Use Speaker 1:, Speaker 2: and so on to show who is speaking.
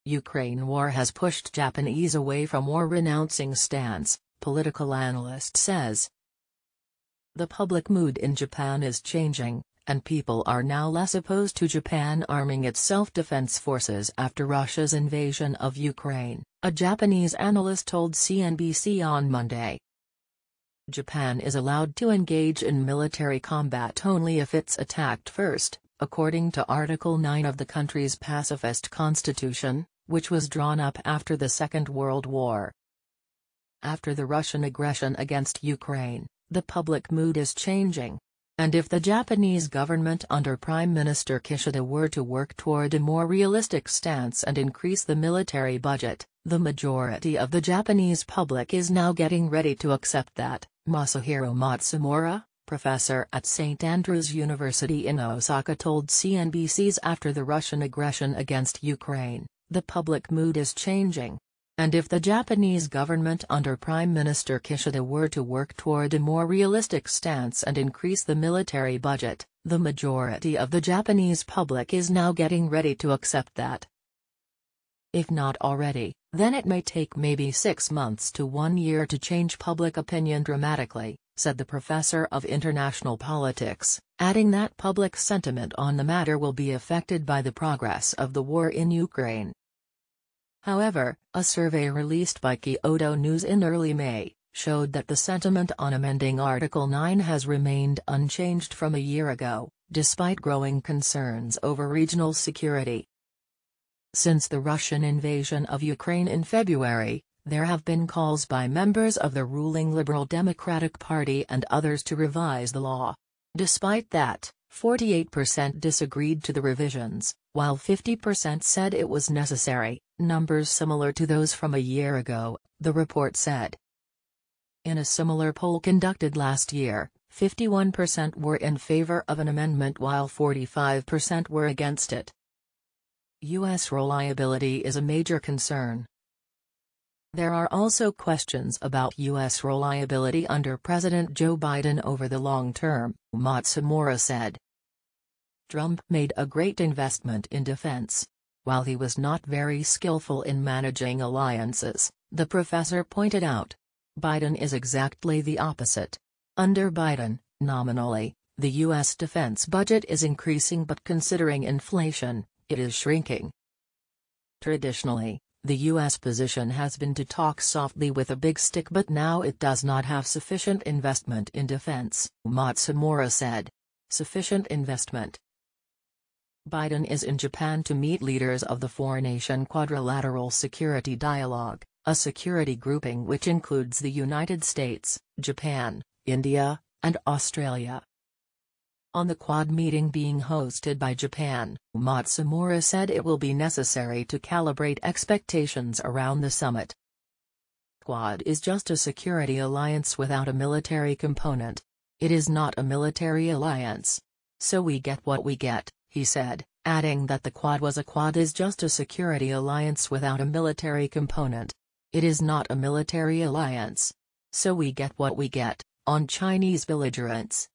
Speaker 1: Ukraine war has pushed Japanese away from war-renouncing stance, political analyst says. The public mood in Japan is changing, and people are now less opposed to Japan arming its self-defense forces after Russia's invasion of Ukraine, a Japanese analyst told CNBC on Monday. Japan is allowed to engage in military combat only if it's attacked first, according to Article 9 of the country's pacifist constitution, which was drawn up after the Second World War. After the Russian aggression against Ukraine, the public mood is changing. And if the Japanese government under Prime Minister Kishida were to work toward a more realistic stance and increase the military budget, the majority of the Japanese public is now getting ready to accept that, Masahiro Matsumura, professor at St. Andrews University in Osaka told CNBC's after the Russian aggression against Ukraine, the public mood is changing. And if the Japanese government under Prime Minister Kishida were to work toward a more realistic stance and increase the military budget, the majority of the Japanese public is now getting ready to accept that. If not already, then it may take maybe 6 months to 1 year to change public opinion dramatically, said the professor of international politics, adding that public sentiment on the matter will be affected by the progress of the war in Ukraine. However, a survey released by Kyodo News in early May showed that the sentiment on amending Article 9 has remained unchanged from a year ago, despite growing concerns over regional security. Since the Russian invasion of Ukraine in February, there have been calls by members of the ruling Liberal Democratic Party and others to revise the law. Despite that, 48% disagreed to the revisions, while 50% said it was necessary, numbers similar to those from a year ago, the report said. In a similar poll conducted last year, 51% were in favor of an amendment while 45% were against it. U.S. reliability is a major concern. There are also questions about U.S. reliability under President Joe Biden over the long term, Matsumura said. Trump made a great investment in defense. While he was not very skillful in managing alliances, the professor pointed out. Biden is exactly the opposite. Under Biden, nominally, the U.S. defense budget is increasing, but considering inflation, it is shrinking. Traditionally, the U.S. position has been to talk softly with a big stick, but now it does not have sufficient investment in defense, Matsumura said. Sufficient investment. Biden is in Japan to meet leaders of the four-nation Quadrilateral Security Dialogue, a security grouping which includes the United States, Japan, India, and Australia. On the Quad meeting being hosted by Japan, Matsumura said it will be necessary to calibrate expectations around the summit. Quad is just a security alliance without a military component. It is not a military alliance. So we get what we get, he said, adding that the Quad is just a security alliance without a military component. It is not a military alliance. So we get what we get, on Chinese belligerence.